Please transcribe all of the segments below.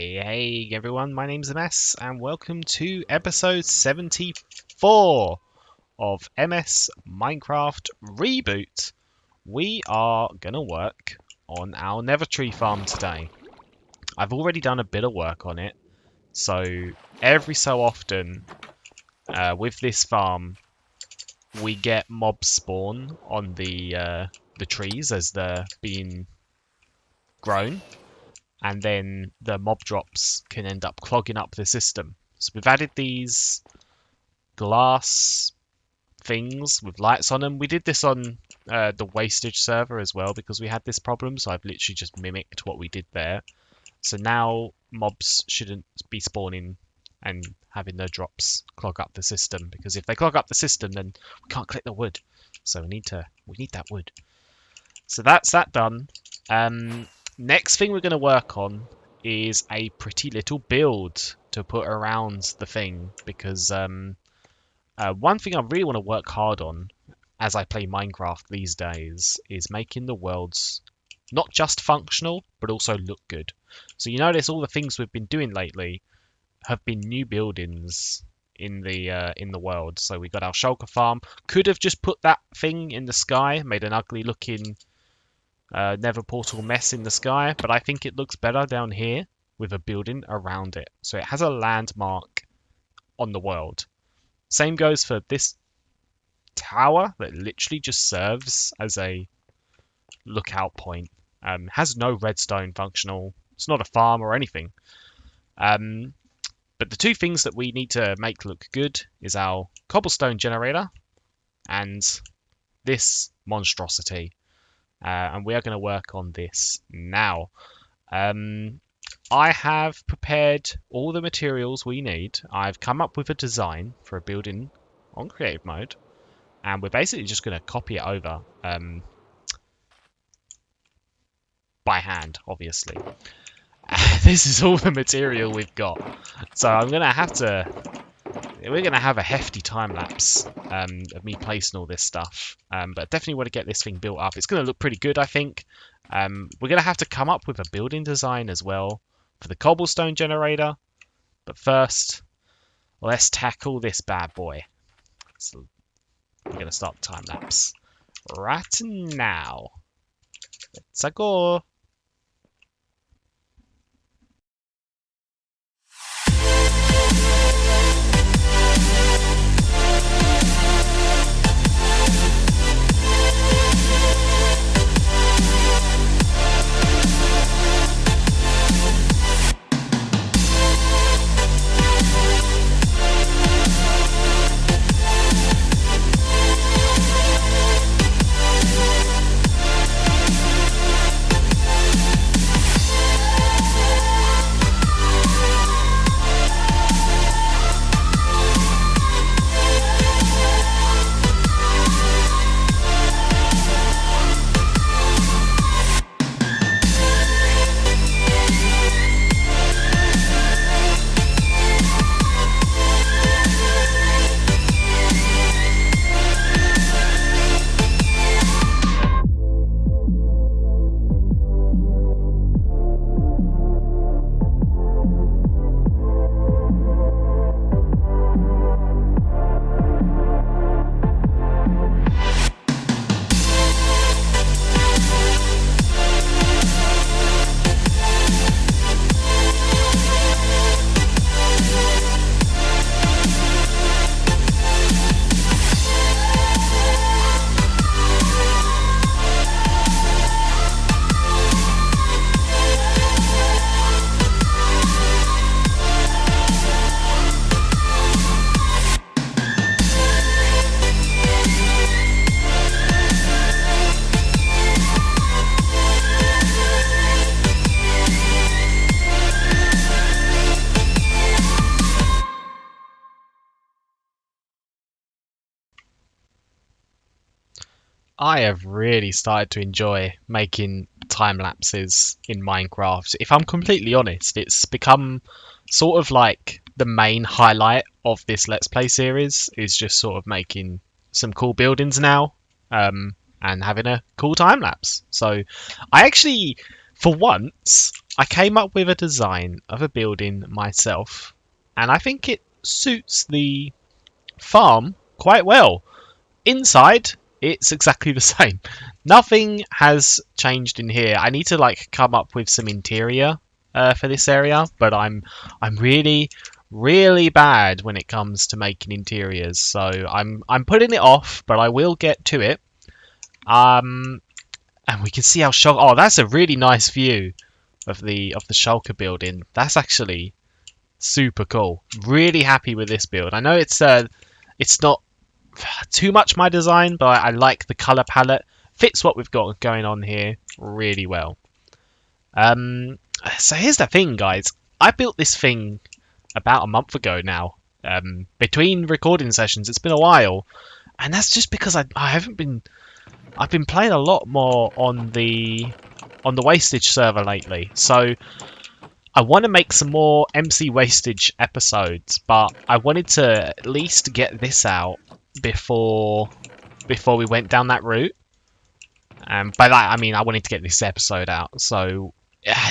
Hey everyone, my name's MS and welcome to episode 74 of MS Minecraft Reboot. We are going to work on our nether tree farm today. I've already done a bit of work on it, so every so often with this farm we get mobs spawn on the trees as they're being grown. And then the mob drops can end up clogging up the system. So we've added these glass things with lights on them. We did this on the wastage server as well because we had this problem. So I've literally just mimicked what we did there. So now mobs shouldn't be spawning and having their drops clog up the system, because if they clog up the system, then we can't collect the wood. So we need that wood. So that's that done. Next thing we're going to work on is a pretty little build to put around the thing, because one thing I really want to work hard on as I play Minecraft these days is making the worlds not just functional but also look good. So you notice all the things we've been doing lately have been new buildings in the world. So we got our shulker farm. Could have just put that thing in the sky, made an ugly looking nether portal mess in the sky, but I think it looks better down here with a building around it, so it has a landmark on the world. Same goes for this tower that literally just serves as a lookout point. Has no redstone functional, it's not a farm or anything, but the two things that we need to make look good is our cobblestone generator and this monstrosity. And we are going to work on this now. I have prepared all the materials we need. I've come up with a design for a building on creative mode, and we're basically just going to copy it over by hand, obviously. This is all the material we've got, so we're going to have a hefty time lapse of me placing all this stuff, but definitely want to get this thing built up. It's going to look pretty good, I think. We're going to have to come up with a building design as well for the cobblestone generator, but first let's tackle this bad boy. So we're going to start the time lapse right now. Let's go. I have really started to enjoy making time lapses in Minecraft. If I'm completely honest, it's become sort of like the main highlight of this Let's Play series, is just sort of making some cool buildings now and having a cool time lapse. So I actually, for once, I came up with a design of a building myself, and I think it suits the farm quite well. Inside, it's exactly the same. Nothing has changed in here. I need to like come up with some interior for this area, but I'm really bad when it comes to making interiors. So I'm putting it off, but I will get to it. And we can see how Shulker. Oh, that's a really nice view of the Shulker building. That's actually super cool. Really happy with this build. I know it's not too much my design, but I like the color palette. Fits what we've got going on here really well. So here's the thing, guys. I built this thing about a month ago now. Between recording sessions, it's been a while, and that's just because I haven't been. I've been playing a lot more on the Wastage server lately, so I want to make some more MC Wastage episodes, but I wanted to at least get this out before we went down that route. By that I mean I wanted to get this episode out. So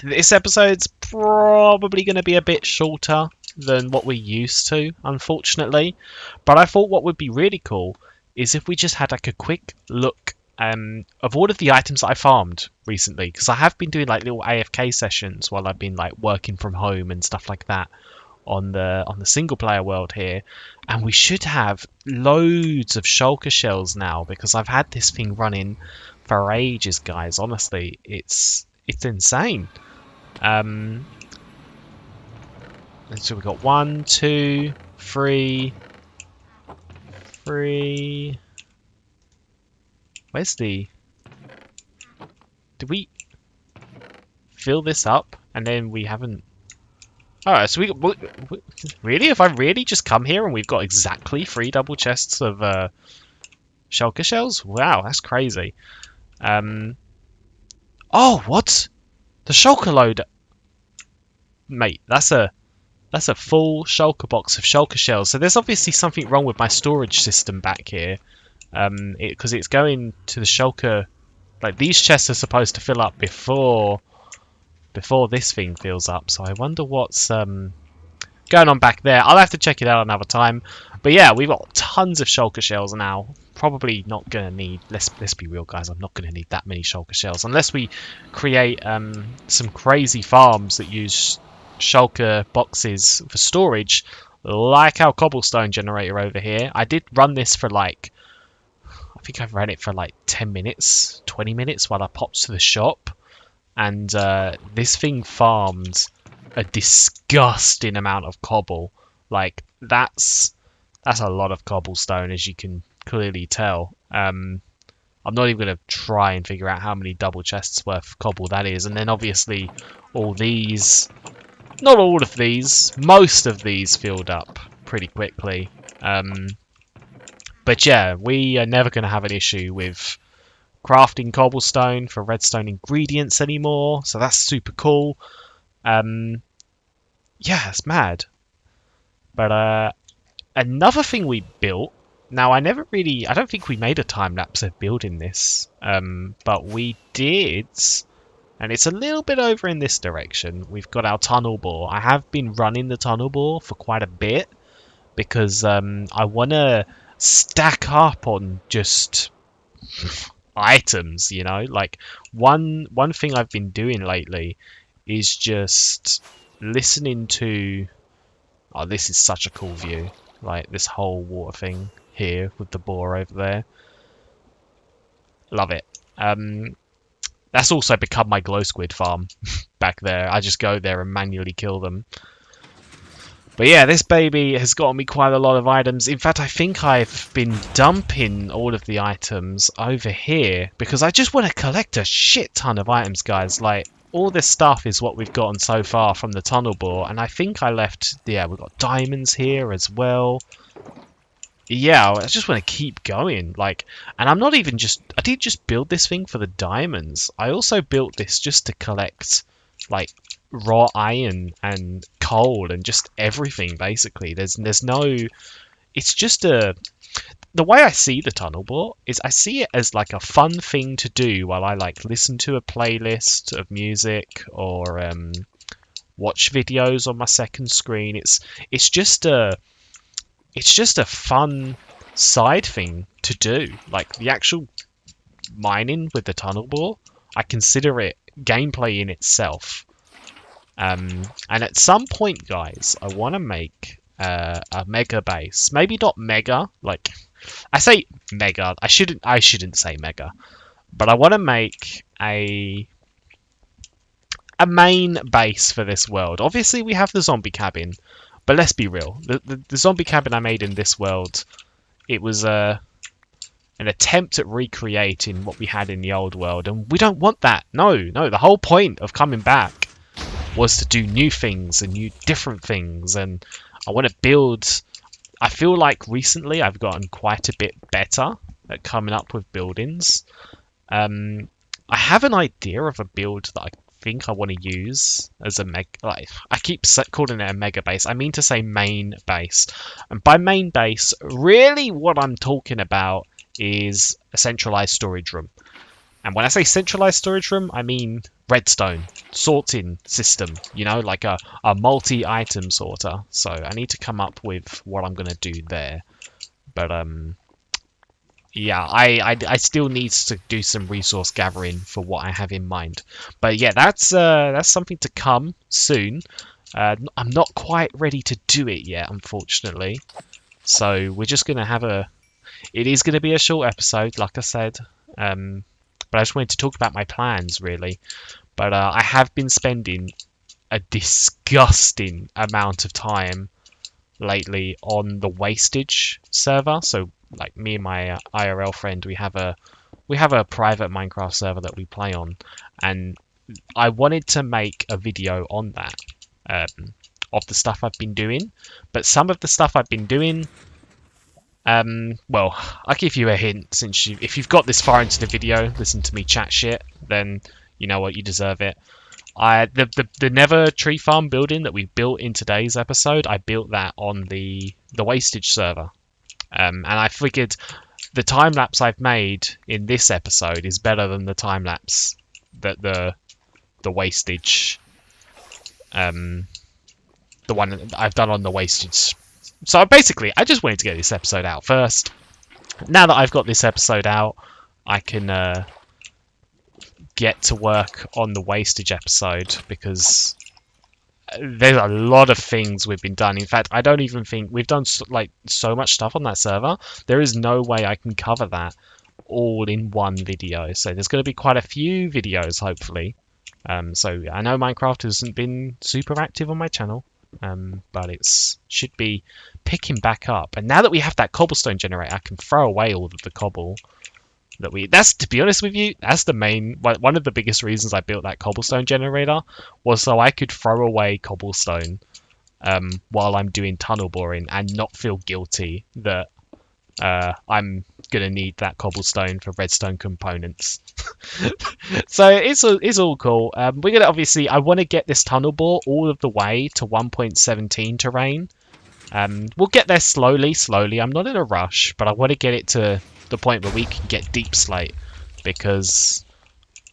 this episode's probably going to be a bit shorter than what we're used to, unfortunately. But I thought what would be really cool is if we just had like a quick look of all of the items that I farmed recently, because I have been doing like little AFK sessions while I've been like working from home and stuff like that on the single player world here, and we should have loads of shulker shells now because I've had this thing running for ages, guys. Honestly, it's insane. So we've got 1, 2, 3. Where's the... Did we fill this up and then we haven't... Alright, so we really? Have I really just come here and we've got exactly 3 double chests of shulker shells? Wow, that's crazy. Oh, what? The shulker loader. Mate, that's a full shulker box of shulker shells. So there's obviously something wrong with my storage system back here. Because it's going to the shulker. Like, these chests are supposed to fill up before this thing fills up. So I wonder what's going on back there. I'll have to check it out another time. But yeah, we've got tons of shulker shells now. Probably not going to need... Let's be real, guys. I'm not going to need that many shulker shells. Unless we create some crazy farms that use shulker boxes for storage. Like our cobblestone generator over here. I did run this for like... I think I've ran it for like 10 minutes, 20 minutes while I popped to the shop. And this thing farms a disgusting amount of cobble. Like, that's a lot of cobblestone, as you can clearly tell. I'm not even going to try and figure out how many double chests worth of cobble that is. And then obviously all these, not all of these, most of these filled up pretty quickly. But yeah, we are never going to have an issue with crafting cobblestone for redstone ingredients anymore. So that's super cool. Yeah, it's mad. But another thing we built. Now, I don't think we made a time lapse of building this. But we did. And it's a little bit over in this direction. We've got our tunnel bore. I have been running the tunnel bore for quite a bit. Because I want to stack up on just items, you know. Like one thing I've been doing lately is just listening to... Oh, this is such a cool view. Like this whole water thing here with the boar over there. Love it. That's also become my glow squid farm back there. I just go there and manually kill them. But yeah, this baby has gotten me quite a lot of items. In fact, I think I've been dumping all of the items over here because I just want to collect a shit ton of items, guys. Like, all this stuff is what we've gotten so far from the tunnel bore. And I think I left... Yeah, we've got diamonds here as well. Yeah, I just want to keep going. Like, and I'm not even just... I didn't just build this thing for the diamonds. I also built this just to collect, like, raw iron and coal and just everything, basically. There's no it's just a the way I see the tunnel bore is I see it as like a fun thing to do while I like listen to a playlist of music or watch videos on my second screen. It's just a fun side thing to do. Like the actual mining with the tunnel bore, I consider it gameplay in itself. And at some point, guys, I want to make a mega base. Maybe not mega, like I say mega. I shouldn't say mega, but I want to make a main base for this world. Obviously, we have the zombie cabin, but let's be real. The zombie cabin I made in this world, it was an attempt at recreating what we had in the old world, and we don't want that. No. The whole point of coming back was to do new things and new different things, and I want to build. I feel like recently I've gotten quite a bit better at coming up with buildings. I have an idea of a build that I think I want to use as a I keep calling it a mega base. I mean to say main base, and by main base, really what I'm talking about is a centralized storage room. And when I say centralized storage room, I mean redstone sorting system, like a multi-item sorter. So I need to come up with what I'm going to do there. But yeah, I still need to do some resource gathering for what I have in mind. But yeah, that's something to come soon. I'm not quite ready to do it yet, unfortunately. So we're just going to have it is going to be a short episode, like I said. But I just wanted to talk about my plans, really. But I have been spending a disgusting amount of time lately on the wastage server. So, like me and my IRL friend, we have a private Minecraft server that we play on, and I wanted to make a video on that of the stuff I've been doing. But some of the stuff I've been doing. Well, I'll give you a hint, since if you've got this far into the video, listen to me chat shit, then you know what, you deserve it. The Nether tree farm building that we built in today's episode, I built that on the wastage server. And I figured the time lapse I've made in this episode is better than the time lapse that the wastage, the one that I've done on the wastage. So basically, I just wanted to get this episode out first. Now that I've got this episode out, I can get to work on the wastage episode, because there's a lot of things we've been done. In fact, I don't even think we've done so much stuff on that server. There is no way I can cover that all in one video. So there's going to be quite a few videos, hopefully. So I know Minecraft hasn't been super active on my channel. But it should be picking back up. And now that we have that cobblestone generator, I can throw away all of the cobble that's, to be honest with you, that's the main one of the biggest reasons I built that cobblestone generator, was so I could throw away cobblestone while I'm doing tunnel boring and not feel guilty that I'm gonna need that cobblestone for redstone components. So it's all cool. We're gonna I want to get this tunnel bore all of the way to 1.17 terrain. We'll get there slowly. I'm not in a rush, but I want to get it to the point where we can get deep slate, because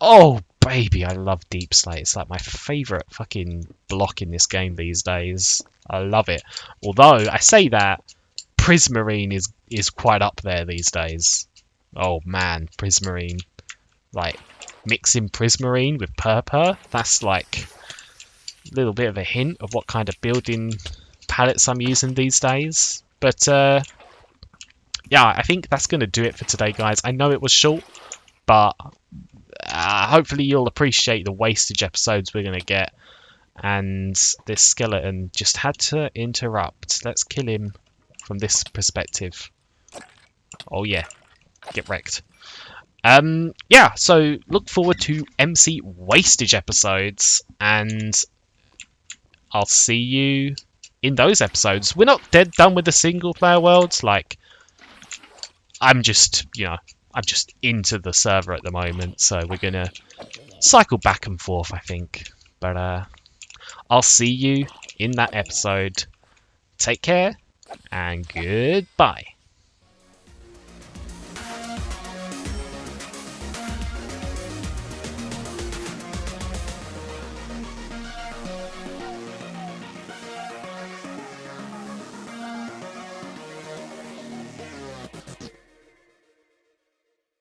oh baby, I love deep slate. It's like my favorite fucking block in this game these days. I love it. Although I say that, prismarine is quite up there these days. Oh man, prismarine. Like, mixing prismarine with purpur, that's like a little bit of a hint of what kind of building palettes I'm using these days. But yeah, I think that's going to do it for today, guys. I know it was short, but hopefully you'll appreciate the wastage episodes we're going to get. And this skeleton just had to interrupt. Let's kill him from this perspective. Oh yeah, get wrecked. Yeah, so look forward to MC wastage episodes, and I'll see you in those episodes. We're not dead done with the single player worlds. Like, I'm just into the server at the moment, so we're gonna cycle back and forth, I think. But I'll see you in that episode. Take care, and goodbye.